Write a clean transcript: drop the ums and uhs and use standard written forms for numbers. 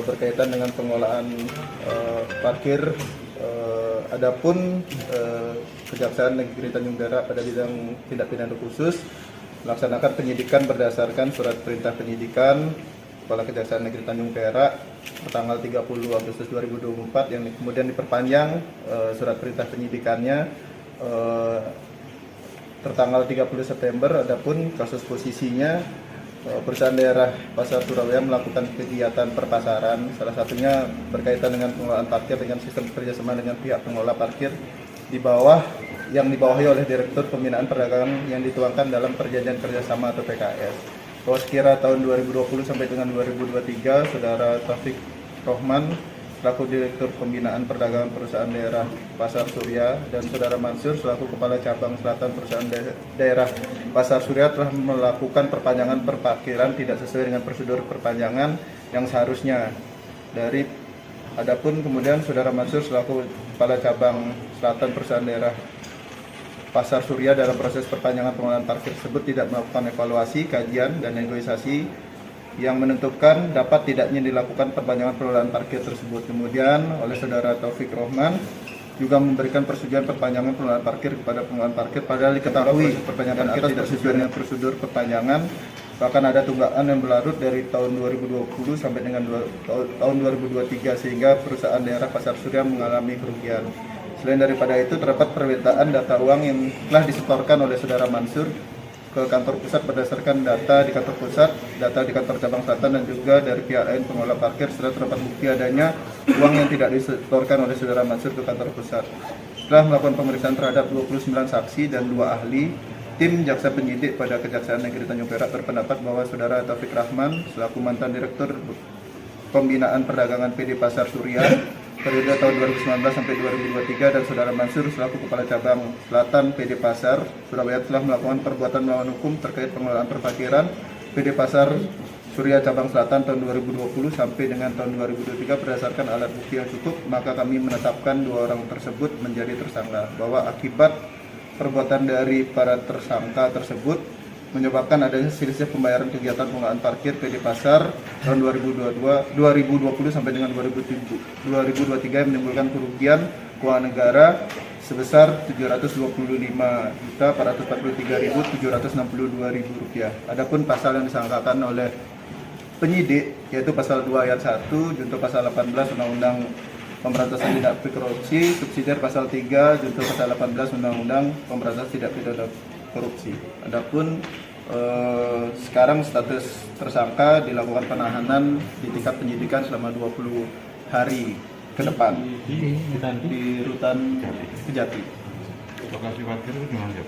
berkaitan dengan pengelolaan parkir. Adapun Kejaksaan Negeri Tanjung Perak pada bidang tindak pidana khusus melaksanakan penyidikan berdasarkan surat perintah penyidikan Kepala Kejaksaan Negeri Tanjung Perak tanggal 30 Agustus 2024 yang kemudian diperpanjang surat perintah penyidikannya tertanggal 30 September. Adapun kasus posisinya perusahaan daerah Pasar Surabaya melakukan kegiatan perpasaran, salah satunya berkaitan dengan pengelolaan parkir dengan sistem kerjasama dengan pihak pengelola parkir yang dibawahi oleh Direktur Pembinaan Perdagangan yang dituangkan dalam Perjanjian Kerjasama atau PKS. Bahwa sekira tahun 2020 sampai dengan 2023, Saudara Taufik Rohman selaku Direktur Pembinaan Perdagangan Perusahaan Daerah Pasar Surya dan Saudara Mansur selaku Kepala Cabang Selatan Perusahaan Daerah Pasar Surya telah melakukan perpanjangan perparkiran tidak sesuai dengan prosedur perpanjangan yang seharusnya. Adapun kemudian Saudara Mansur selaku Kepala Cabang Selatan Perusahaan Daerah Pasar Surya dalam proses perpanjangan pengelolaan parkir tersebut tidak melakukan evaluasi, kajian, dan negosiasi yang menentukan dapat tidaknya dilakukan perpanjangan pengelolaan parkir tersebut. Kemudian oleh Saudara Taufik Rohman juga memberikan persetujuan perpanjangan pengelolaan parkir kepada pengelolaan parkir padahal diketahui perpanjangan parkir tidak sesuai dengan prosedur perpanjangan, bahkan ada tunggakan yang berlarut dari tahun 2020 sampai dengan tahun 2023 sehingga perusahaan daerah Pasar Surya mengalami kerugian. Selain daripada itu, terdapat permintaan data uang yang telah disetorkan oleh Saudara Mansur ke kantor pusat berdasarkan data di kantor pusat, data di kantor cabang selatan, dan juga dari pihak lain pengelola parkir serta terdapat bukti adanya uang yang tidak disetorkan oleh Saudara Mansur ke kantor pusat. Setelah melakukan pemeriksaan terhadap 29 saksi dan 2 ahli, tim jaksa penyidik pada Kejaksaan Negeri Tanjung Perak berpendapat bahwa Saudara Taufik Rahman selaku mantan Direktur Pembinaan Perdagangan PD Pasar Surya periode tahun 2019 sampai 2023 dan Saudara Mansur selaku Kepala Cabang Selatan PD Pasar Surabaya telah melakukan perbuatan melawan hukum terkait pengelolaan perparkiran PD Pasar Surya Cabang Selatan tahun 2020 sampai dengan tahun 2023 berdasarkan alat bukti yang cukup, maka kami menetapkan 2 orang tersebut menjadi tersangka. Bahwa akibat perbuatan dari para tersangka tersebut menyebabkan adanya selisih pembayaran kegiatan pengelolaan parkir PD Pasar tahun 2020 sampai dengan 2023 yang menimbulkan kerugian keuangan negara sebesar Rp725.443.762. Adapun pasal yang disangkakan oleh penyidik yaitu pasal 2 ayat 1 junto pasal 18 Undang-Undang Pemberantasan Tindak Pidana Korupsi, subsidiar pasal 3 junto pasal 18 Undang-Undang Pemberantasan Tindak Pidana Korupsi. Adapun sekarang status tersangka dilakukan penahanan di tingkat penyidikan selama 20 hari ke depan di Rutan Kejati. Lokasi parkir itu di mana?